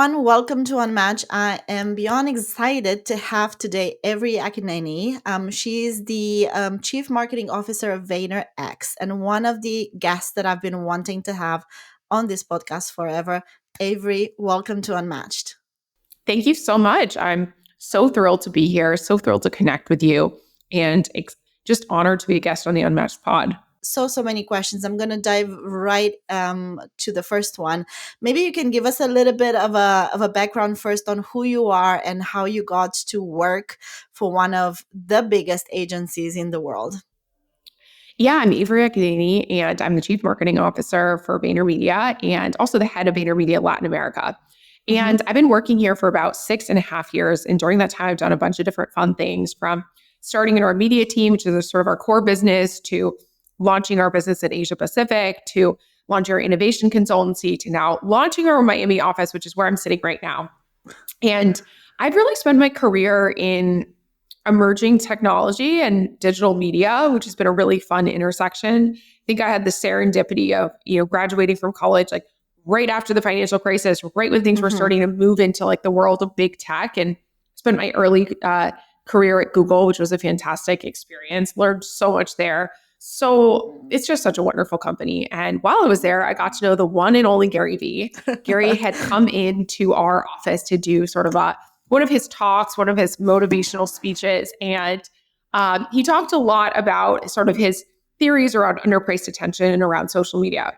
everyone. Welcome to Unmatched. I am beyond excited to have today Avery Akkineni. She's the Chief Marketing Officer of VaynerX and one of the guests that I've been wanting to have on this podcast forever. Avery, welcome to Unmatched. Thank you so much. I'm so thrilled to be here, so thrilled to connect with you, and just honored to be a guest on the Unmatched pod. So many questions. I'm going to dive right to the first one. Maybe you can give us a little bit of a background first on who you are and how you got to work for one of the biggest agencies in the world. Yeah, I'm Avery Akkineni, and I'm the Chief Marketing Officer for VaynerMedia and also the head of VaynerMedia Latin America. And I've been working here for about 6.5 years. And during that time, I've done a bunch of different fun things, from starting in our media team, which is sort of our core business, to launching our business in Asia Pacific, to launching our innovation consultancy, to now launching our Miami office, which is where I'm sitting right now. And I've really spent my career in emerging technology and digital media, which has been a really fun intersection. I think I had the serendipity of, graduating from college, like right after the financial crisis, right when things were starting to move into like the world of big tech, and spent my early career at Google, which was a fantastic experience, learned so much there. So it's just such a wonderful company. And while I was there, I got to know the one and only Gary Vee. Gary had come into our office to do sort of one of his talks, one of his motivational speeches. And he talked a lot about sort of his theories around underpriced attention and around social media.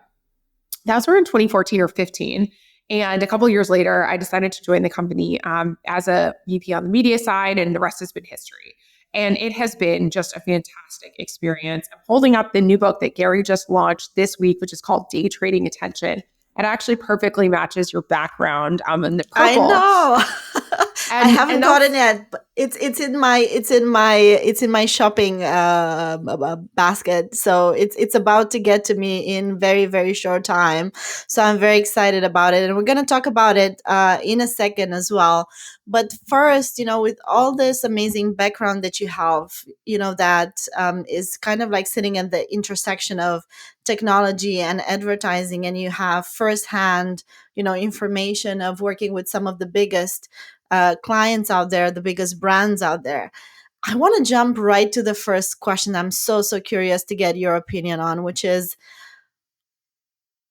That was around 2014 or 15. And a couple of years later, I decided to join the company as a VP on the media side, and the rest has been history. And it has been just a fantastic experience. I'm holding up the new book that Gary just launched this week, which is called Day Trading Attention. It actually perfectly matches your background in the purple. I know. I haven't gotten it, but it's in my shopping basket. So it's about to get to me in very, very short time. So I'm very excited about it, and we're going to talk about it in a second as well. But first, with all this amazing background that you have, that is kind of like sitting at the intersection of technology and advertising, and you have firsthand, information of working with some of the biggest clients out there, the biggest brands out there. I want to jump right to the first question I'm so curious to get your opinion on, which is,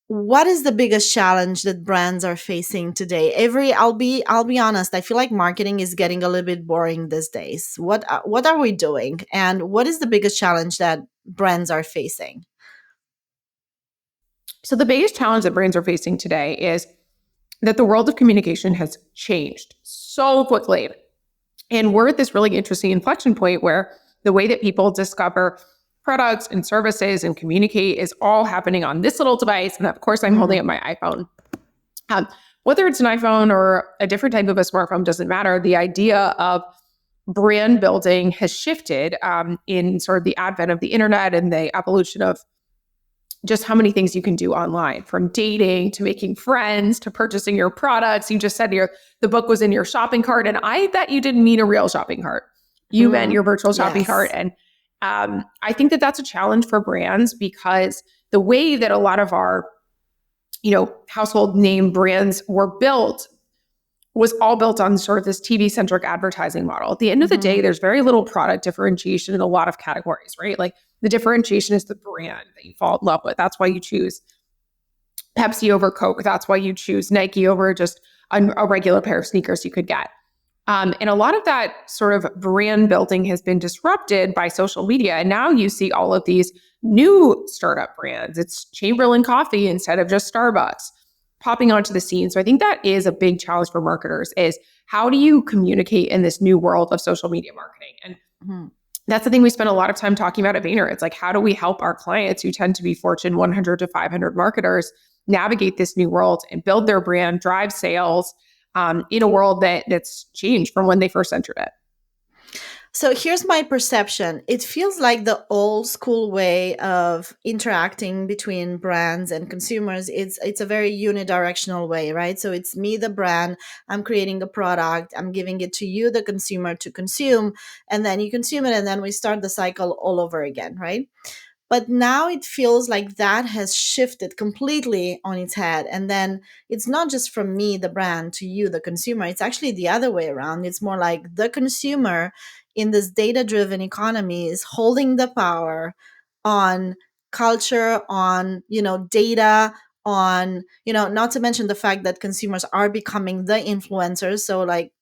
what is the biggest challenge that brands are facing today? Avery, I'll be honest. I feel like marketing is getting a little bit boring these days. What are we doing, and what is the biggest challenge that brands are facing? So the biggest challenge that brands are facing today is that the world of communication has changed so quickly. And we're at this really interesting inflection point where the way that people discover products and services and communicate is all happening on this little device. And of course, I'm holding up my iPhone. Whether it's an iPhone or a different type of a smartphone doesn't matter. The idea of brand building has shifted in sort of the advent of the internet and the evolution of just how many things you can do online, from dating to making friends to purchasing your products. You just said the book was in your shopping cart, and I bet you didn't mean a real shopping cart. You meant your virtual shopping cart. And I think that that's a challenge for brands, because the way that a lot of our, household name brands were built was all built on sort of this TV-centric advertising model. At the end of the day, there's very little product differentiation in a lot of categories, right? Like, the differentiation is the brand that you fall in love with. That's why you choose Pepsi over Coke. That's why you choose Nike over just a regular pair of sneakers you could get. And a lot of that sort of brand building has been disrupted by social media. And now you see all of these new startup brands. It's Chamberlain Coffee instead of just Starbucks popping onto the scene. So I think that is a big challenge for marketers, is how do you communicate in this new world of social media marketing? And that's the thing we spend a lot of time talking about at Vayner. It's like, how do we help our clients, who tend to be Fortune 100 to 500 marketers, navigate this new world and build their brand, drive sales in a world that's changed from when they first entered it? So here's my perception. It feels like the old school way of interacting between brands and consumers. It's a very unidirectional way, right? So it's me, the brand, I'm creating a product, I'm giving it to you, the consumer, to consume, and then you consume it, and then we start the cycle all over again, right? But now it feels like that has shifted completely on its head. And then it's not just from me, the brand, to you, the consumer. It's actually the other way around. It's more like the consumer in this data driven economy is holding the power on culture, on, data, on, not to mention the fact that consumers are becoming the influencers. So like,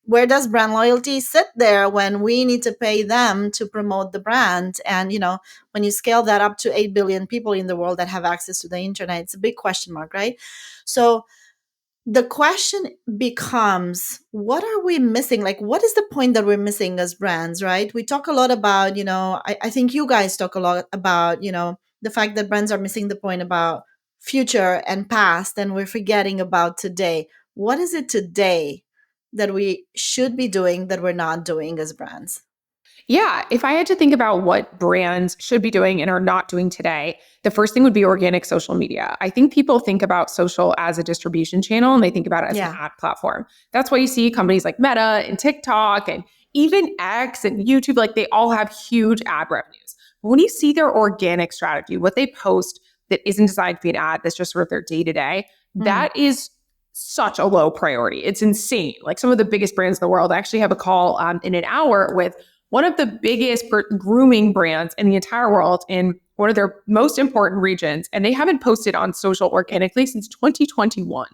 where does brand loyalty sit there when we need to pay them to promote the brand? And when you scale that up to 8 billion people in the world that have access to the internet, it's a big question mark, right? So the question becomes, what are we missing? Like, what is the point that we're missing as brands, right? We talk a lot about, I think you guys talk a lot about, the fact that brands are missing the point about future and past, and we're forgetting about today. What is it today that we should be doing that we're not doing as brands? Yeah, if I had to think about what brands should be doing and are not doing today, the first thing would be organic social media. I think people think about social as a distribution channel and they think about it as an ad platform. That's why you see companies like Meta and TikTok and even X and YouTube, like they all have huge ad revenues. But when you see their organic strategy, what they post that isn't designed to be an ad, that's just sort of their day-to-day, that is such a low priority. It's insane. Like some of the biggest brands in the world, I actually have a call in an hour with one of the biggest grooming brands in the entire world in one of their most important regions. And they haven't posted on social organically since 2021.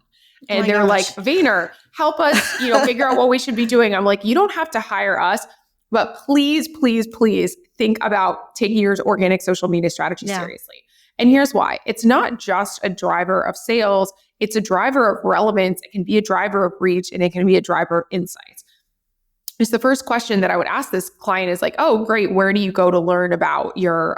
And they're like, Vayner, help us, figure out what we should be doing. I'm like, you don't have to hire us, but please, please, please think about taking your organic social media strategy seriously. And here's why. It's not just a driver of sales. It's a driver of relevance. It can be a driver of reach, and it can be a driver of insights. It's the first question that I would ask this client is like, oh, great. Where do you go to learn about your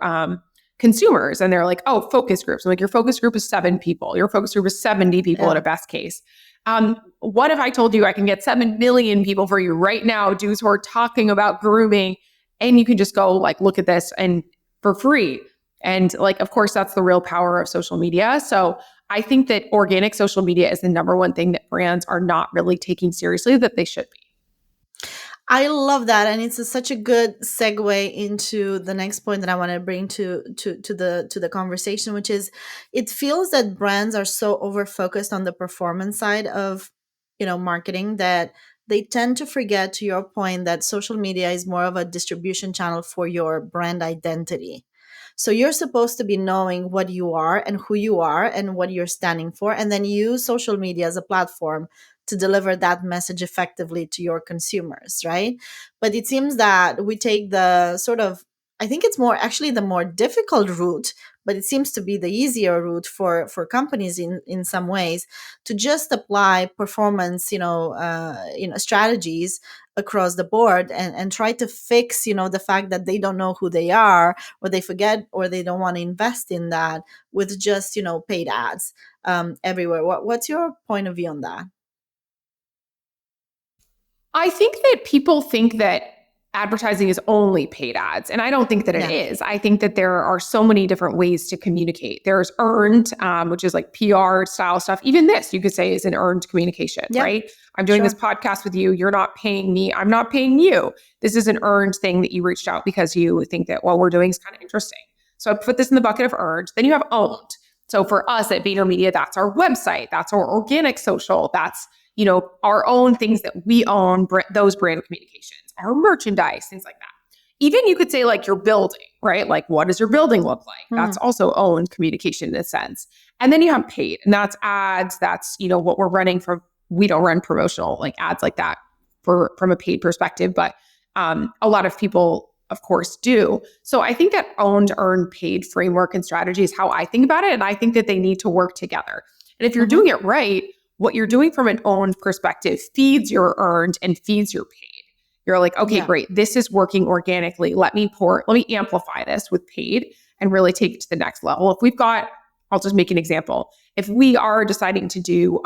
consumers? And they're like, oh, focus groups. I'm like, your focus group is 7 people. Your focus group is 70 people at a best case. What if I told you I can get 7 million people for you right now, dudes who are talking about grooming, and you can just go like, look at this and for free. And like, of course, that's the real power of social media. So I think that organic social media is the number one thing that brands are not really taking seriously that they should be. I love that, and it's such a good segue into the next point that I want to bring to the conversation, which is, it feels that brands are so over focused on the performance side of marketing that they tend to forget, to your point, that social media is more of a distribution channel for your brand identity. So you're supposed to be knowing what you are and who you are and what you're standing for, and then use social media as a platform to deliver that message effectively to your consumers, right? But it seems that we take the sort of, I think it's more actually the more difficult route, but it seems to be the easier route for companies in some ways, to just apply performance, strategies across the board and try to fix, the fact that they don't know who they are, or they forget, or they don't want to invest in that with just, paid ads everywhere. What's your point of view on that? I think that people think that advertising is only paid ads, and I don't think that it is. I think that there are so many different ways to communicate. There's earned, which is like PR style stuff. Even this, you could say, is an earned communication, right? I'm doing this podcast with you. You're not paying me. I'm not paying you. This is an earned thing that you reached out because you think that what we're doing is kind of interesting. So I put this in the bucket of earned. Then you have owned. So for us at VaynerMedia, that's our website. That's our organic social. That's our own things that we own, those brand communications, our merchandise, things like that. Even you could say like your building, right? Like, what does your building look like? That's also owned communication in a sense. And then you have paid, and that's ads. That's, what we're running from. We don't run promotional like ads like that from a paid perspective, but a lot of people, of course, do. So I think that owned, earned, paid framework and strategy is how I think about it. And I think that they need to work together. And if you're doing it right, what you're doing from an owned perspective feeds your earned and feeds your paid. You're like, okay, great. This is working organically. Let me amplify this with paid and really take it to the next level. If we've got, I'll just make an example. If we are deciding to do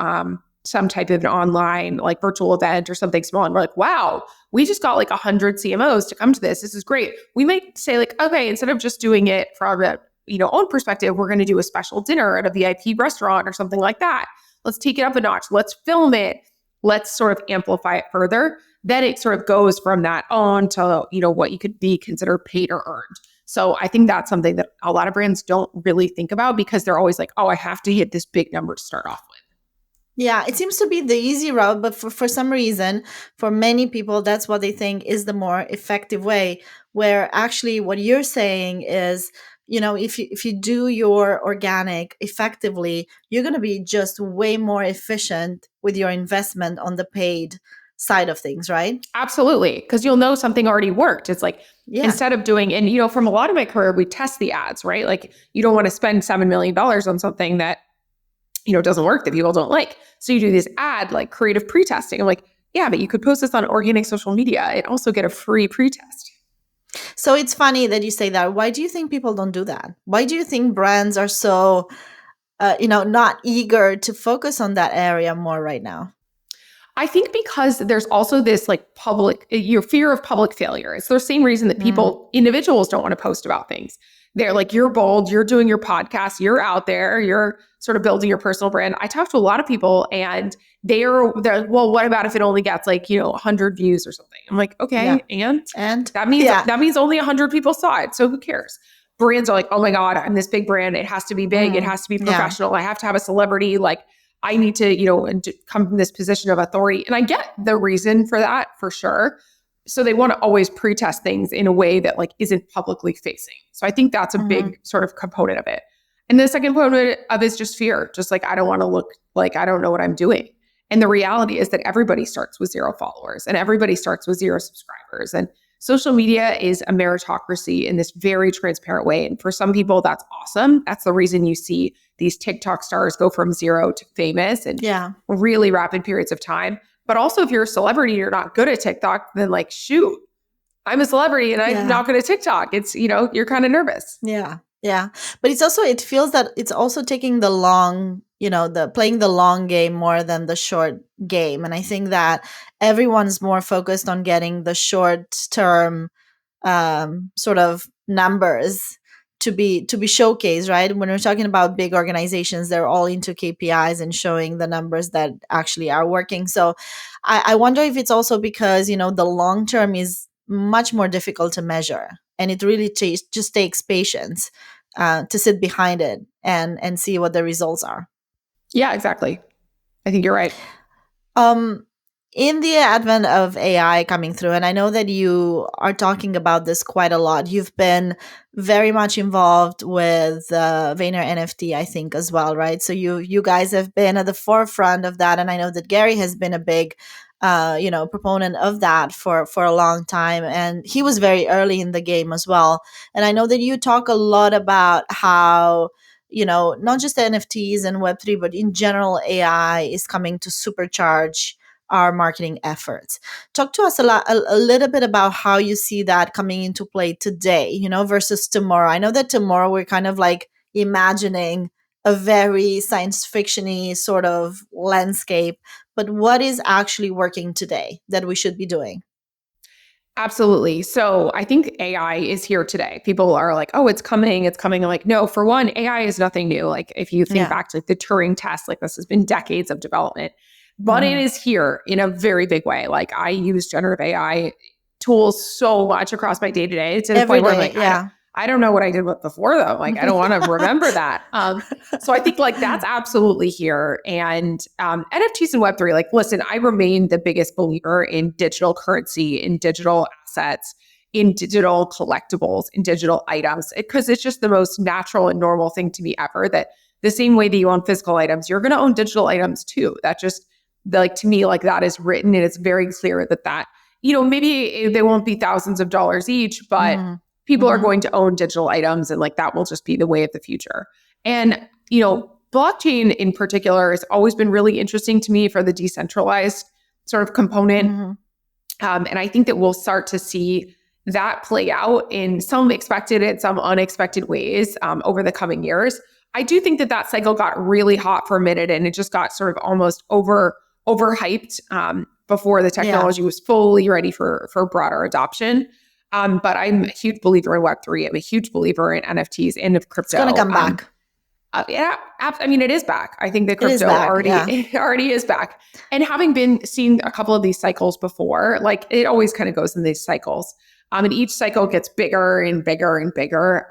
some type of an online like virtual event or something small, and we're like, wow, we just got like 100 CMOs to come to this. This is great. We might say like, okay, instead of just doing it from a own perspective, we're going to do a special dinner at a VIP restaurant or something like that. Let's take it up a notch. Let's film it. Let's sort of amplify it further. Then it sort of goes from that on to, what you could be considered paid or earned. So I think that's something that a lot of brands don't really think about because they're always like, oh, I have to hit this big number to start off with. Yeah, it seems to be the easy route, but for some reason, for many people, that's what they think is the more effective way. Where actually, what you're saying is, if you do your organic effectively, you're going to be just way more efficient with your investment on the paid side of things, right? Absolutely. Because you'll know something already worked. It's like, Yeah. instead of doing, and from a lot of my career, we test the ads, right? Like you don't want to spend $7 million on something that doesn't work, that people don't like. So you do this ad, like creative pre-testing. I'm like, yeah, but you could post this on organic social media and also get a free pre-test. So it's funny that you say that. Why do you think people don't do that? Why do you think brands are so, not eager to focus on that area more right now? I think because there's also this like your fear of public failure. It's the same reason that individuals don't want to post about things. They're like, you're bold, you're doing your podcast, you're out there, you're sort of building your personal brand. I talk to a lot of people and they're like, well, what about if it only gets 100 views or something? I'm like, okay, yeah. and that means only 100 people saw it. So who cares? Brands are like, oh my God, I'm this big brand. It has to be big. It has to be professional. I have to have a celebrity. Like I need to, come from this position of authority. And I get the reason for that for sure. So they want to always pre-test things in a way that isn't publicly facing. So I think that's a big sort of component of it. And the second component of it is just fear. Just I don't want to look like I don't know what I'm doing. And the reality is that everybody starts with 0 followers and everybody starts with 0 subscribers. And social media is a meritocracy in this very transparent way. And for some people, that's awesome. That's the reason you see these TikTok stars go from 0 to famous in really rapid periods of time. But also, if you're a celebrity, you're not good at TikTok, then shoot, I'm a celebrity and I'm not good at TikTok. It's, you're kind of nervous. Yeah. Yeah. But it feels that it's also taking the long, playing the long game more than the short game. And I think that everyone's more focused on getting the short term sort of numbers to be showcased, right? When we're talking about big organizations, they're all into KPIs and showing the numbers that actually are working. So I wonder if it's also because, the long term is much more difficult to measure. And it really just takes patience to sit behind it and see what the results are. Yeah, exactly. I think you're right. In the advent of AI coming through, and I know that you are talking about this quite a lot, you've been very much involved with Vayner NFT, I think, as well, right? So you guys have been at the forefront of that, and I know that Gary has been a big proponent of that for a long time, and he was very early in the game as well. And I know that you talk a lot about how not just NFTs and Web3, but in general, AI is coming to supercharge our marketing efforts. Talk to us a little bit about how you see that coming into play today, versus tomorrow. I know that tomorrow we're kind of imagining a very science fiction-y sort of landscape, but what is actually working today that we should be doing? Absolutely. So I think AI is here today. People are like, oh, it's coming. I'm like, no, for one, AI is nothing new. If you think back to the Turing test, this has been decades of development. But it is here in a very big way. I use generative AI tools so much across my day-to-day to the point where I don't know what I did with before though. I don't want to remember that. So I think that's absolutely here. And NFTs and Web3, listen, I remain the biggest believer in digital currency, in digital assets, in digital collectibles, in digital items, because it's just the most natural and normal thing to me ever. That the same way that you own physical items, you're going to own digital items too. That just to me, that is written and it's very clear that, maybe they won't be thousands of dollars each, but people are going to own digital items and that will just be the way of the future. And, blockchain in particular has always been really interesting to me for the decentralized sort of component. And I think that we'll start to see that play out in some expected and some unexpected ways over the coming years. I do think that cycle got really hot for a minute and it just got sort of almost overhyped before the technology was fully ready for broader adoption. But I'm a huge believer in Web3. I'm a huge believer in NFTs and of crypto. It's going to come back. I mean, it is back. I think the crypto already is back. And having seen a couple of these cycles before, it always kind of goes in these cycles. And each cycle gets bigger and bigger and bigger.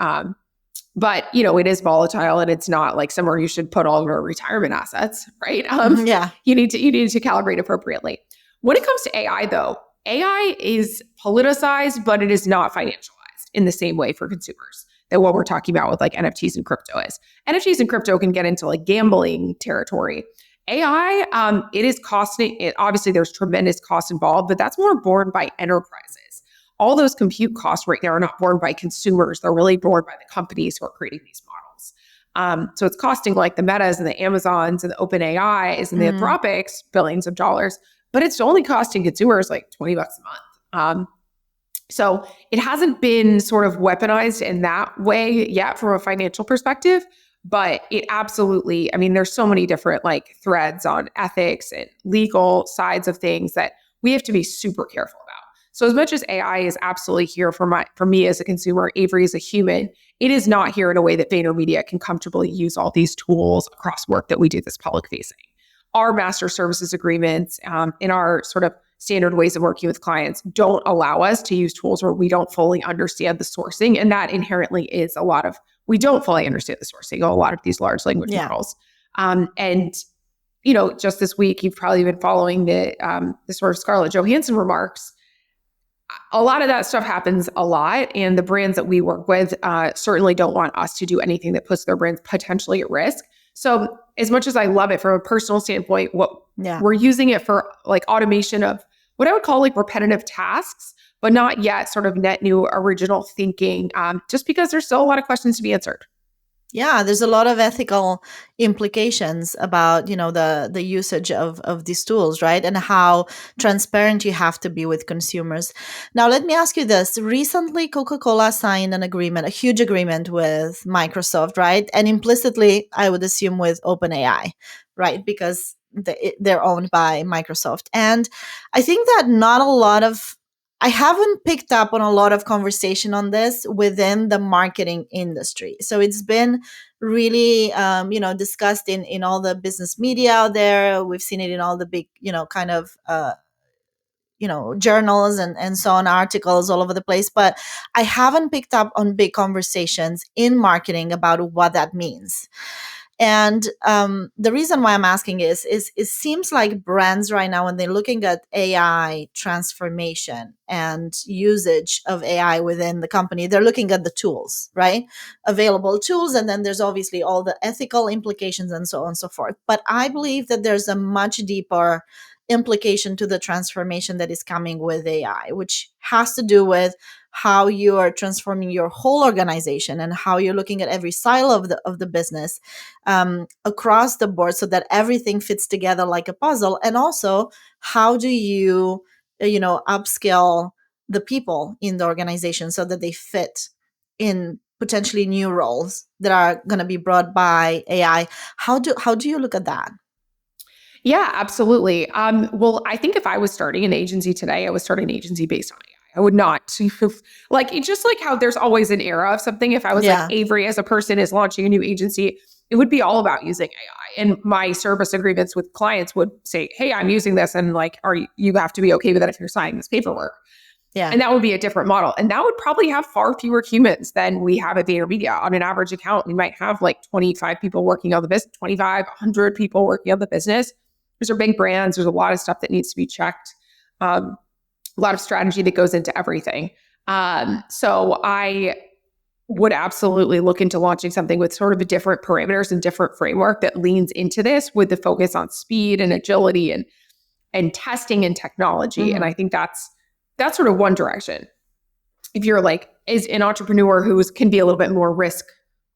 But, it is volatile, and it's not like somewhere you should put all of your retirement assets, right? Yeah. You need to calibrate appropriately. When it comes to AI, though, AI is politicized, but it is not financialized in the same way for consumers that what we're talking about with like NFTs and crypto is. NFTs and crypto can get into like gambling territory. AI, it is costing it. Obviously, there's tremendous cost involved, but that's more borne by enterprises. All those compute costs right now are not borne by consumers. They're really borne by the companies who are creating these models. So it's costing like the Metas and the Amazons and the OpenAIs and the Anthropics billions of dollars, but it's only costing consumers like $20 a month. So it hasn't been sort of weaponized in that way yet from a financial perspective, but it absolutely, there's so many different like threads on ethics and legal sides of things that we have to be super careful about. So as much as AI is absolutely here for me as a consumer, Avery as a human, it is not here in a way that VaynerMedia can comfortably use all these tools across work that we do that's public facing. Our master services agreements in our sort of standard ways of working with clients don't allow us to use tools where we don't fully understand the sourcing. And that inherently is we don't fully understand the sourcing of a lot of these large language models. And just this week, you've probably been following the sort of Scarlett Johansson remarks. A lot of that stuff happens a lot, and the brands that we work with certainly don't want us to do anything that puts their brands potentially at risk. So as much as I love it from a personal standpoint, we're using it for like automation of what I would call like repetitive tasks, but not yet sort of net new original thinking, just because there's still a lot of questions to be answered. Yeah, there's a lot of ethical implications about, the usage of these tools, right? And how transparent you have to be with consumers. Now, let me ask you this. Recently, Coca-Cola signed a huge agreement with Microsoft, right? And implicitly, I would assume with OpenAI, right? Because they're owned by Microsoft. And I think that I haven't picked up on a lot of conversation on this within the marketing industry. So it's been really, discussed in all the business media out there. We've seen it in all the big, journals and so on, articles all over the place. But I haven't picked up on big conversations in marketing about what that means. And the reason why I'm asking is it seems like brands right now, when they're looking at AI transformation and usage of AI within the company, they're looking at the tools, right? Available tools. And then there's obviously all the ethical implications and so on and so forth. But I believe that there's a much deeper implication to the transformation that is coming with AI, which has to do with how you are transforming your whole organization and how you're looking at every silo of the business across the board so that everything fits together like a puzzle. And also, how do you, upskill the people in the organization so that they fit in potentially new roles that are going to be brought by AI? How do you look at that? Yeah, absolutely. Well, I think if I was starting an agency today, I would start an agency based on AI. I would not like it's just like how there's always an era of something. If I was like Avery as a person is launching a new agency, it would be all about using AI. And my service agreements with clients would say, hey, I'm using this. And like, you have to be okay with that if you're signing this paperwork. Yeah. And that would be a different model. And that would probably have far fewer humans than we have at VaynerMedia. On an average account, we might have like 25 people working on the business, 25, 100 people working on the business. These are big brands. There's a lot of stuff that needs to be checked. A lot of strategy that goes into everything. So I would absolutely look into launching something with sort of a different parameters and different framework that leans into this with the focus on speed and agility and testing and technology. And I think that's sort of one direction. If you're like is an entrepreneur who can be a little bit more risk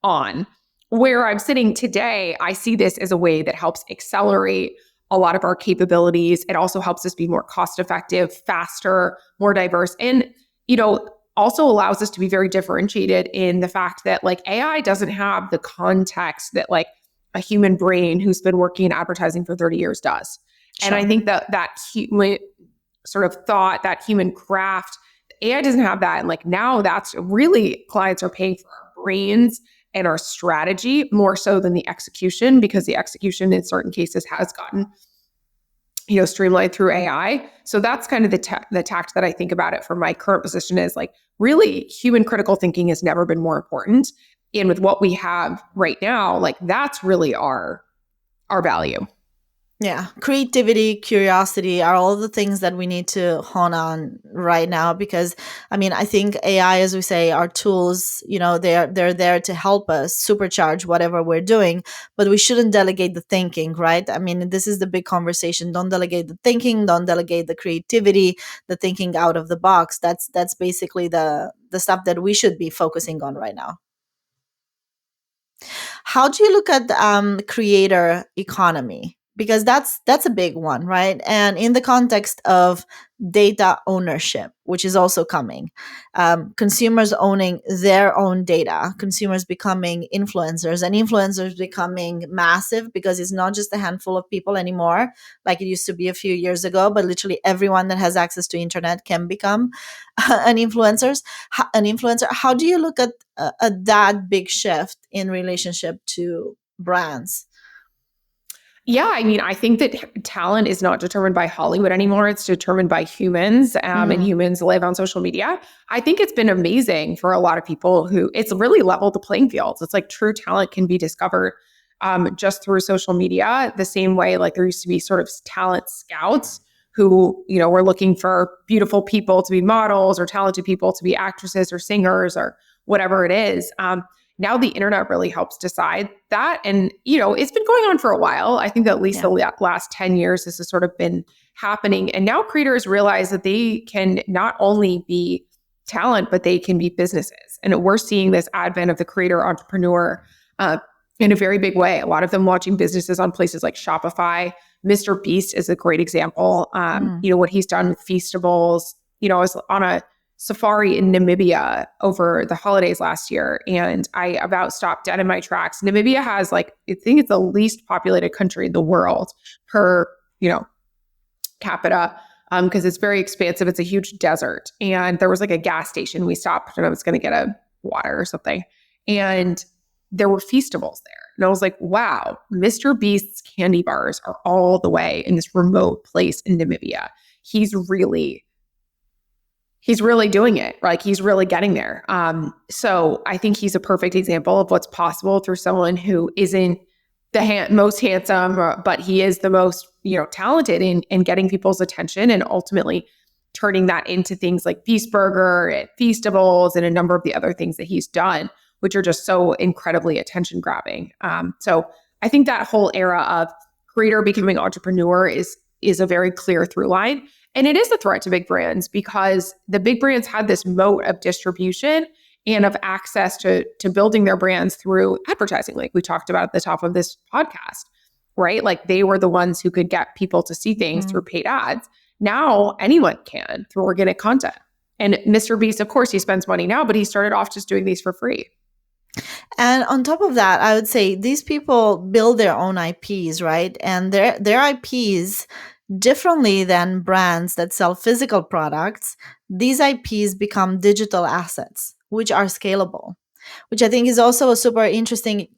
on, where I'm sitting today, I see this as a way that helps accelerate a lot of our capabilities. It also helps us be more cost effective, faster, more diverse, and, also allows us to be very differentiated in the fact that like AI doesn't have the context that like a human brain who's been working in advertising for 30 years does. Sure. And I think that human sort of thought, that human craft, AI doesn't have that. And like now that's really clients are paying for our brains and our strategy more so than the execution, because the execution in certain cases has gotten streamlined through AI. So that's kind of the tact that I think about it from my current position is like, really human critical thinking has never been more important. And with what we have right now, like that's really our value. Yeah, creativity, curiosity are all the things that we need to hone on right now because I think AI, as we say, are tools, they're there to help us supercharge whatever we're doing, but we shouldn't delegate the thinking, right? This is the big conversation. Don't delegate the thinking, don't delegate the creativity, the thinking out of the box. That's basically the stuff that we should be focusing on right now. How do you look at creator economy? Because that's a big one, right? And in the context of data ownership, which is also coming, consumers owning their own data, consumers becoming influencers, and influencers becoming massive because it's not just a handful of people anymore, like it used to be a few years ago, but literally everyone that has access to internet can become an influencer. How do you look at that big shift in relationship to brands? Yeah, I think that talent is not determined by Hollywood anymore. It's determined by humans, and humans live on social media. I think it's been amazing for a lot of people who it's really leveled the playing fields. It's like true talent can be discovered just through social media, the same way like there used to be sort of talent scouts who, were looking for beautiful people to be models or talented people to be actresses or singers or whatever it is. Now the internet really helps decide that. And, it's been going on for a while. I think that at least the last 10 years, this has sort of been happening. And now creators realize that they can not only be talent, but they can be businesses. And we're seeing this advent of the creator entrepreneur in a very big way. A lot of them launching businesses on places like Shopify. Mr. Beast is a great example. What he's done with Feastables. I was on a safari in Namibia over the holidays last year, and I about stopped dead in my tracks. Namibia has I think it's the least populated country in the world per, capita, because it's very expansive. It's a huge desert. And there was a gas station. We stopped and I was going to get a water or something. And there were Feastables there. And I was like, wow, Mr. Beast's candy bars are all the way in this remote place in Namibia. He's really doing it. He's really getting there. So I think he's a perfect example of what's possible through someone who isn't the most handsome, but he is the most, talented in getting people's attention and ultimately turning that into things like Beast Burger and Feastables and a number of the other things that he's done, which are just so incredibly attention grabbing. So I think that whole era of creator becoming entrepreneur is a very clear through line. And it is a threat to big brands because the big brands had this moat of distribution and of access to building their brands through advertising, like we talked about at the top of this podcast, right? They were the ones who could get people to see things through paid ads. Now anyone can through organic content. And Mr. Beast, of course, he spends money now, but he started off just doing these for free. And on top of that, I would say these people build their own IPs, right? And their IPs, differently than brands that sell physical products, these IPs become digital assets, which are scalable, which I think is also a super interesting,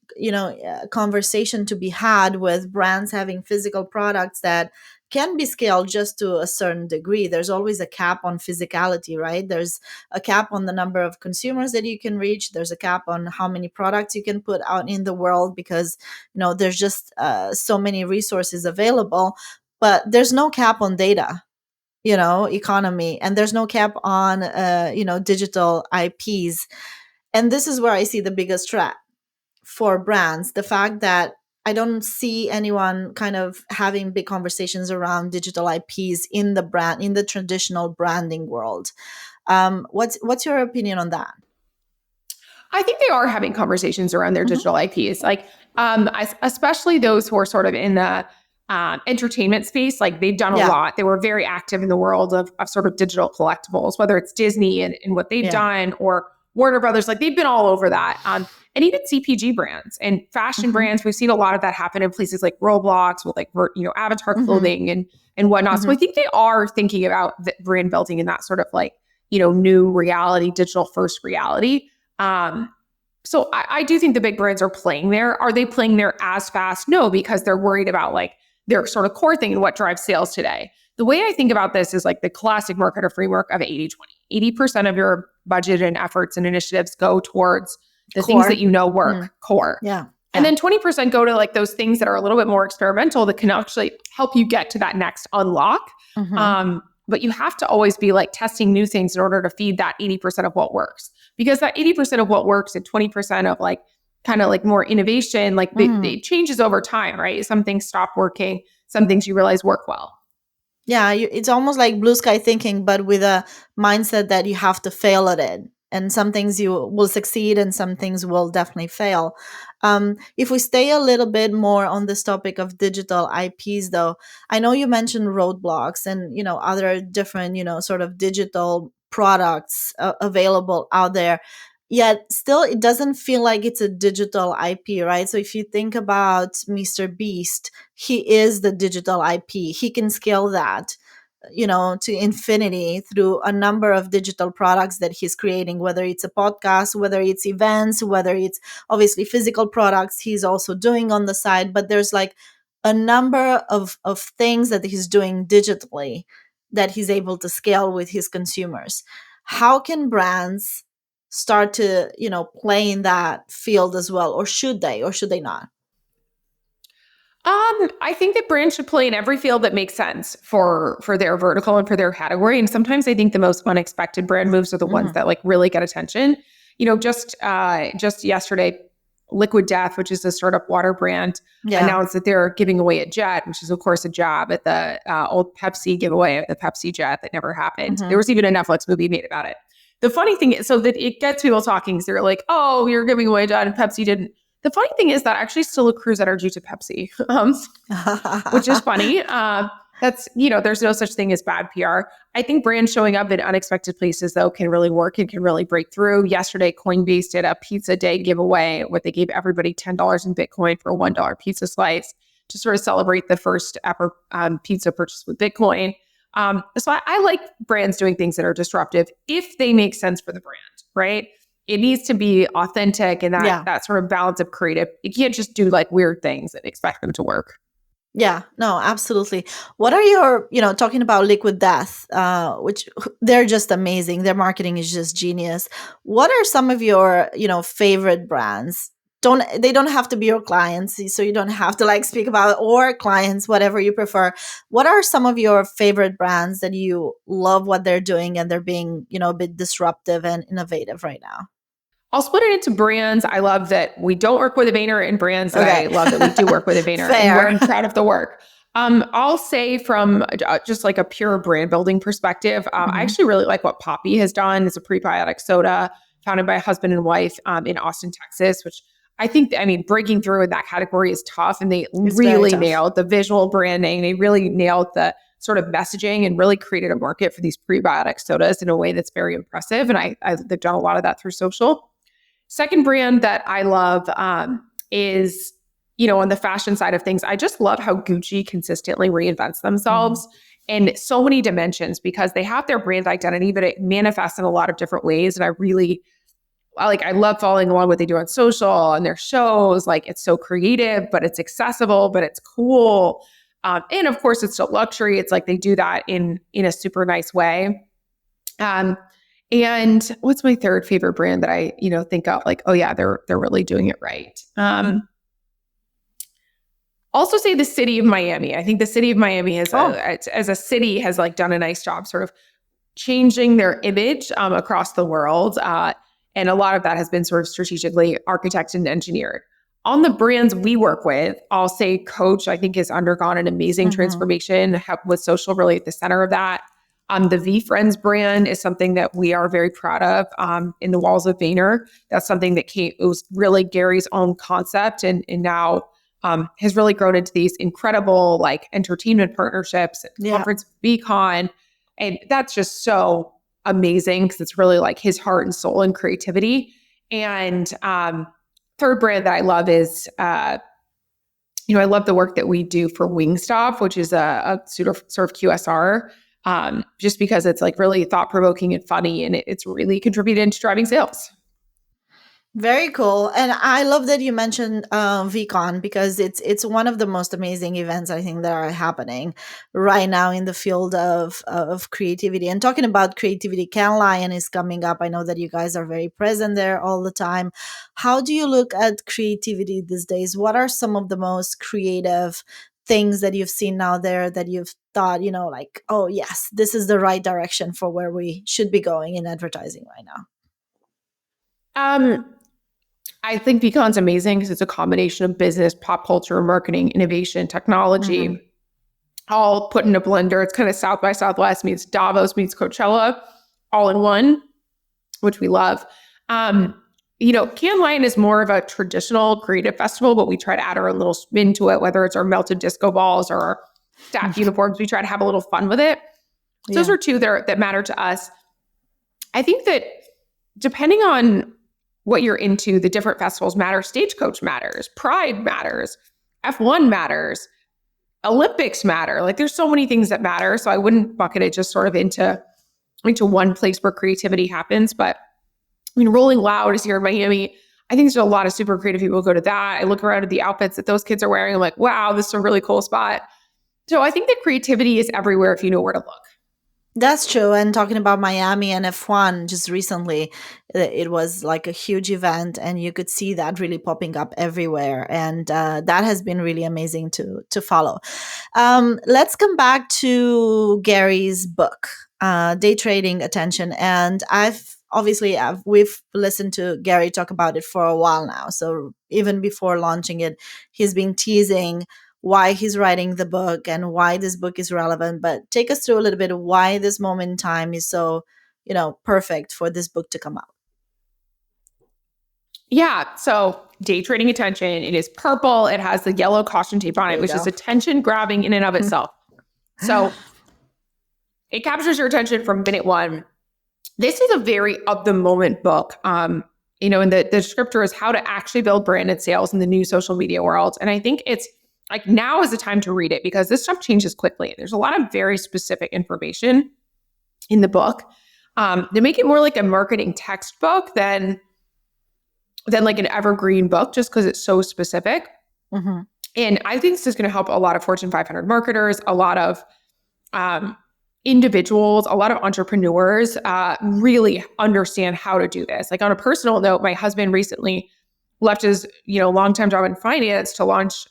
conversation to be had with brands having physical products that can be scaled just to a certain degree. There's always a cap on physicality, right? There's a cap on the number of consumers that you can reach. There's a cap on how many products you can put out in the world because, there's just so many resources available. But there's no cap on data, economy, and there's no cap on, digital IPs. And this is where I see the biggest threat for brands. The fact that I don't see anyone kind of having big conversations around digital IPs in the traditional branding world. What's your opinion on that? I think they are having conversations around their digital IPs, especially those who are sort of in the entertainment space. They've done a lot. They were very active in the world of sort of digital collectibles, whether it's Disney and what they've done or Warner Brothers. They've been all over that. And even CPG brands and fashion brands. We've seen a lot of that happen in places like Roblox with avatar clothing and whatnot. So I think they are thinking about brand building in that sort of new reality, digital first reality. So I do think the big brands are playing there. Are they playing there as fast? No, because they're worried about their sort of core thing and what drives sales today. The way I think about this is like the classic marketer framework of 80-20. 80% of your budget and efforts and initiatives go towards the things that you know work, core. Yeah. And then 20% go to like those things that are a little bit more experimental that can actually help you get to that next unlock. But you have to always be like testing new things in order to feed that 80% of what works. Because that 80% of what works and 20% of like kind of like more innovation, like it changes over time, right? Some things stop working, some things you realize work well. Yeah, it's almost like blue sky thinking, but with a mindset that you have to fail at it. And some things you will succeed and some things will definitely fail. If we stay a little bit more on this topic of digital IPs, though, I know you mentioned roadblocks and, other different, sort of digital products available out there. Yet still, it doesn't feel like it's a digital IP, right? So if you think about Mr. Beast, he is the digital IP. He can scale that, to infinity through a number of digital products that he's creating, whether it's a podcast, whether it's events, whether it's obviously physical products he's also doing on the side. But there's like a number of things that he's doing digitally that he's able to scale with his consumers. How can brands start to, play in that field as well? Or should they not? I think that brands should play in every field that makes sense for their vertical and for their category. And sometimes I think the most unexpected brand moves are the ones that like really get attention. Just yesterday, Liquid Death, which is a startup water brand, announced that they're giving away a jet, which is of course a job at the old Pepsi giveaway at the Pepsi jet that never happened. There was even a Netflix movie made about it. The funny thing is, so that it gets people talking, because they're like, oh, you're giving away a jet and Pepsi didn't. The funny thing is that actually still accrues energy to Pepsi, which is funny. That's, there's no such thing as bad PR. I think brands showing up in unexpected places, though, can really work and can really break through. Yesterday, Coinbase did a pizza day giveaway where they gave everybody $10 in Bitcoin for a $1 pizza slice to sort of celebrate the first ever pizza purchase with Bitcoin. So I like brands doing things that are disruptive if they make sense for the brand, right? It needs to be authentic and that sort of balance of creative. You can't just do like weird things and expect them to work. Yeah, no, absolutely. What are your, talking about Liquid Death, which they're just amazing. Their marketing is just genius. What are some of your, favorite brands? They don't have to be your clients, so you don't have to like speak about, or clients, whatever you prefer. What are some of your favorite brands that you love what they're doing and they're being, a bit disruptive and innovative right now? I'll split it into brands. I love that we don't work with a Vayner, and brands that I love that we do work with a Vayner. And we're proud of the work. I'll say from just like a pure brand building perspective, I actually really like what Poppy has done. It's a prebiotic soda founded by a husband and wife in Austin, Texas, which I think, breaking through in that category is tough. And it's really nailed the visual branding. They really nailed the sort of messaging and really created a market for these prebiotic sodas in a way that's very impressive. And they've done a lot of that through social. Second brand that I love is, on the fashion side of things, I just love how Gucci consistently reinvents themselves in so many dimensions, because they have their brand identity, but it manifests in a lot of different ways. And I love following along what they do on social and their shows. Like, it's so creative, but it's accessible, but it's cool. And of course, it's still luxury. It's like they do that in a super nice way. And what's my third favorite brand that I, think of like, oh yeah, they're really doing it right. Also say the city of Miami. I think the city of Miami has, as a city, has like done a nice job sort of changing their image across the world. And a lot of that has been sort of strategically architected and engineered. On the brands we work with, I'll say Coach, I think, has undergone an amazing transformation with social really at the center of that. The V-Friends brand is something that we are very proud of in the walls of Vayner. That's something that it was really Gary's own concept and now has really grown into these incredible like entertainment partnerships, conference VCon. And that's just so amazing because it's really like his heart and soul and creativity. And third brand that I love is, I love the work that we do for Wingstop, which is a sort of QSR. Just because it's like really thought-provoking and funny, and it's really contributed to driving sales. Very cool. And I love that you mentioned VCon, because it's one of the most amazing events I think that are happening right now in the field of creativity. And talking about creativity, Can Lion is coming up. I know that you guys are very present there all the time. How do you look at creativity these days? What are some of the most creative things that you've seen now there that you've thought, like, oh yes, this is the right direction for where we should be going in advertising right now? I think VCon's amazing because it's a combination of business, pop culture, marketing, innovation, technology, all put in a blender. It's kind of South by Southwest meets Davos meets Coachella, all in one, which we love. Can Lion is more of a traditional creative festival, but we try to add our own little spin to it, whether it's our melted disco balls or our staff uniforms. We try to have a little fun with it. So those are two that matter to us. I think that depending on what you're into, the different festivals matter. Stagecoach matters. Pride matters. F1 matters. Olympics matter. Like there's so many things that matter. So I wouldn't bucket it just sort of into one place where creativity happens. But I mean, Rolling Loud is here in Miami. I think there's a lot of super creative people who go to that. I look around at the outfits that those kids are wearing. I'm like, wow, this is a really cool spot. So I think that creativity is everywhere if you know where to look. That's true. And talking about Miami and F1 just recently, it was like a huge event, and you could see that really popping up everywhere. And that has been really amazing to follow. Let's come back to Gary's book, Day Trading Attention. And we've listened to Gary talk about it for a while now. So even before launching it, he's been teasing why he's writing the book and why this book is relevant. But take us through a little bit of why this moment in time is so, perfect for this book to come out. Yeah. So Day Trading Attention, it is purple. It has the yellow caution tape on it, which is attention grabbing in and of itself. So it captures your attention from minute one. This is a very of the moment book. And the descriptor is how to actually build branded sales in the new social media world. And I think it's like now is the time to read it because this stuff changes quickly. There's a lot of very specific information in the book. They make it more like a marketing textbook than like an evergreen book, just because it's so specific. Mm-hmm. And I think this is going to help a lot of Fortune 500 marketers, a lot of individuals, a lot of entrepreneurs really understand how to do this. Like on a personal note, my husband recently left his longtime job in finance to launch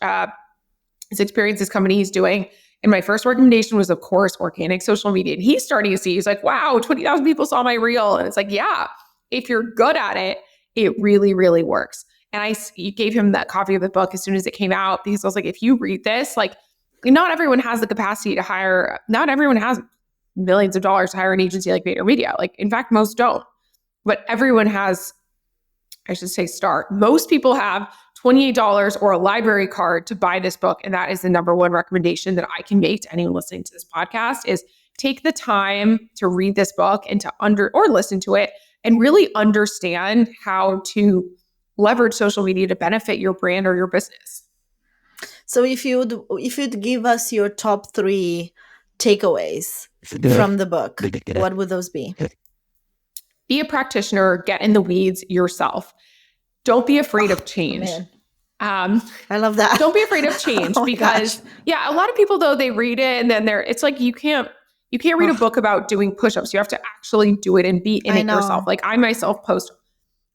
his experiences company he's doing. And my first recommendation was, of course, organic social media. And he's starting to see, he's like, wow, 20,000 people saw my reel. And it's like, yeah, if you're good at it, it really, really works. And I gave him that copy of the book as soon as it came out, because I was like, if you read this, like not everyone has the capacity to hire, not everyone has millions of dollars to hire an agency like VaynerMedia. Like, in fact, most don't. But everyone has, I should say, start. Most people have $28 or a library card to buy this book. And that is the number one recommendation that I can make to anyone listening to this podcast is take the time to read this book and to or listen to it and really understand how to leverage social media to benefit your brand or your business. So if you'd give us your top 3 takeaways from the book, what would those be? Be a practitioner, get in the weeds yourself. Don't be afraid of change. I love that. Don't be afraid of change because a lot of people though, they read it and then it's like, you can't read a book about doing push-ups. You have to actually do it and be in it yourself. Like I myself post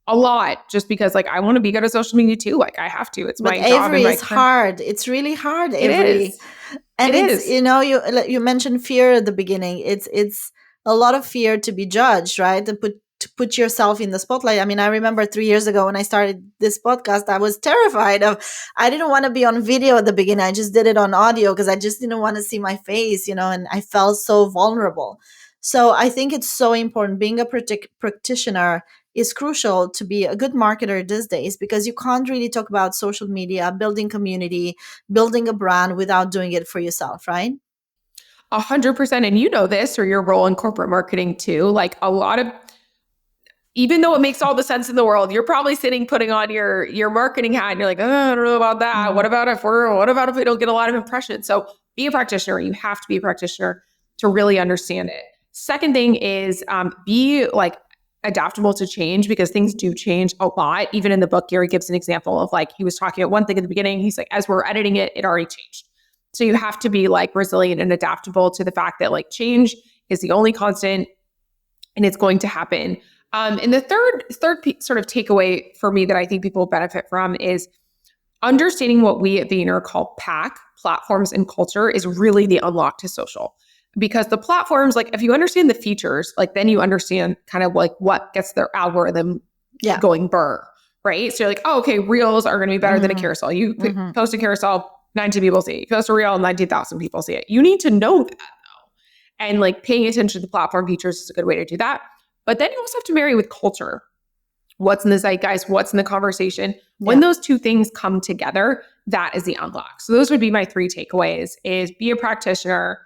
a lot just because like I want to be good at social media too. Like I have to. It's my job. Avery, it's hard. It's really hard, Avery. It is. And it's you mentioned fear at the beginning. It's a lot of fear to be judged, right? To put yourself in the spotlight. I mean, I remember 3 years ago when I started this podcast, I was terrified I didn't want to be on video at the beginning. I just did it on audio because I just didn't want to see my face, and I felt so vulnerable. So I think it's so important. Being a practitioner is crucial to be a good marketer these days because you can't really talk about social media, building community, building a brand without doing it for yourself, right? 100%. And you know this, or your role in corporate marketing too. Like a lot of, even though it makes all the sense in the world, you're probably putting on your marketing hat and you're like, oh, I don't know about that. Mm-hmm. What about if we don't get a lot of impressions? So be a practitioner. You have to be a practitioner to really understand it. Second thing is be like adaptable to change because things do change a lot. Even in the book, Gary gives an example of like, he was talking about one thing at the beginning. He's like, as we're editing it, it already changed. So you have to be like resilient and adaptable to the fact that like change is the only constant and it's going to happen. And the third sort of takeaway for me that I think people will benefit from is understanding what we at Vayner call PAC, platforms and culture, is really the unlock to social. Because the platforms, like if you understand the features, like then you understand kind of like what gets their algorithm going burr, right? So you're like, oh, okay, reels are going to be better than a carousel. You post a carousel, 19 people see it. You post a reel, 19,000 people see it. You need to know that though. And like paying attention to the platform features is a good way to do that. But then you also have to marry with culture. What's in the zeitgeist? What's in the conversation? When those two things come together, that is the unlock. So those would be my 3 takeaways: is be a practitioner,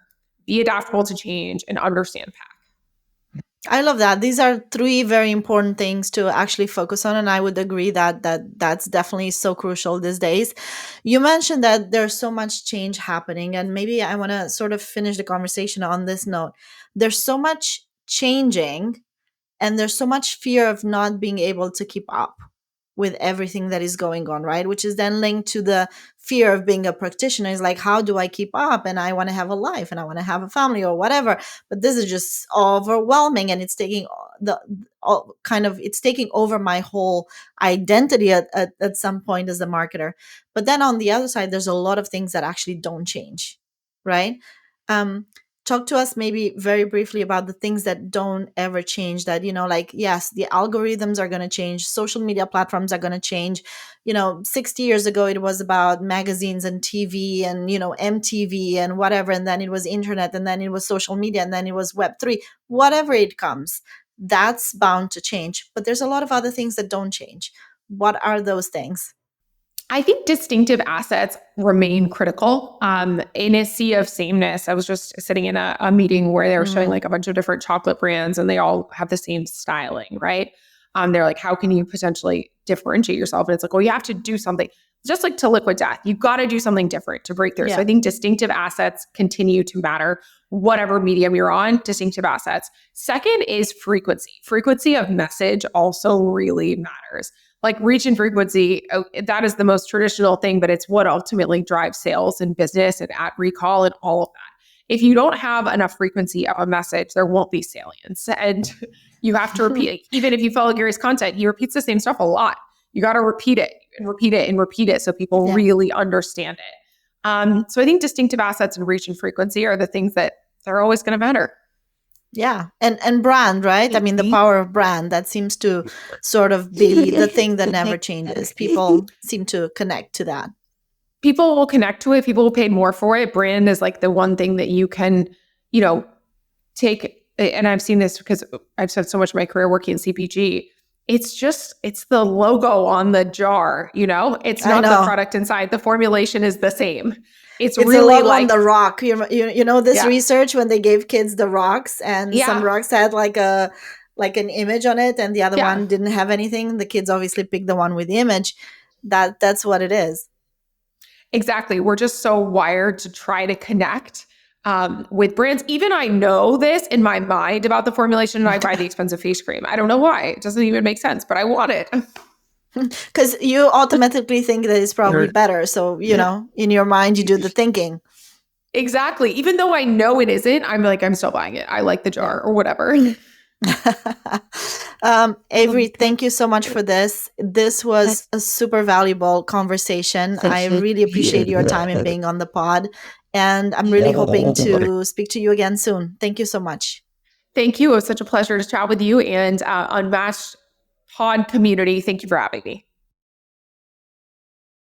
be adaptable to change, and understand PAC. I love that. These are 3 very important things to actually focus on. And I would agree that that's definitely so crucial these days. You mentioned that there's so much change happening. And maybe I want to sort of finish the conversation on this note. There's so much changing and there's so much fear of not being able to keep up with everything that is going on, right? Which is then linked to the fear of being a practitioner. Is like, how do I keep up? And I want to have a life and I want to have a family or whatever. But this is just overwhelming, and it's taking it's taking over my whole identity at some point as a marketer. But then on the other side, there's a lot of things that actually don't change, right? Talk to us maybe very briefly about the things that don't ever change, that, like, yes, the algorithms are going to change. Social media platforms are going to change. 60 years ago, it was about magazines and TV and, MTV and whatever. And then it was internet, and then it was social media, and then it was Web3, whatever it comes, that's bound to change. But there's a lot of other things that don't change. What are those things? I think distinctive assets remain critical. In a sea of sameness, I was just sitting in a meeting where they were showing like a bunch of different chocolate brands, and they all have the same styling, right? They're like, how can you potentially differentiate yourself? And it's like, well, you have to do something. Just like to Liquid Death, you've got to do something different to break through. So I think distinctive assets continue to matter, whatever medium you're on, distinctive assets. Second is frequency. Frequency of message also really matters. Like reach and frequency, that is the most traditional thing, but it's what ultimately drives sales and business and ad recall and all of that. If you don't have enough frequency of a message, there won't be salience. And you have to repeat it. Even if you follow Gary's content, he repeats the same stuff a lot. You got to repeat it and repeat it and repeat it so people really understand it. So I think distinctive assets and reach and frequency are the things that are always going to matter. Yeah. And brand, right? I mean, the power of brand, that seems to sort of be the thing that never changes. People seem to connect to that. People will connect to it. People will pay more for it. Brand is like the one thing that you can, take. And I've seen this because I've spent so much of my career working in CPG. It's the logo on the jar, it's not the product inside. The formulation is the same. It's really a logo on the rock. This research when they gave kids the rocks, and some rocks had like an image on it, and the other one didn't have anything. The kids obviously picked the one with the image. That's what it is. Exactly. We're just so wired to try to connect with brands. Even I know this in my mind about the formulation, and I buy the expensive face cream. I don't know why. It doesn't even make sense, but I want it. Because you automatically think that it's probably better. So, in your mind, you do the thinking. Exactly. Even though I know it isn't, I'm like, I'm still buying it. I like the jar or whatever. Avery, thank you so much for this. This was a super valuable conversation. I really appreciate your time and being on the pod. And I'm really hoping to speak to you again soon. Thank you so much. Thank you. It was such a pleasure to chat with you, and Unmatched Pod community. Thank you for having me.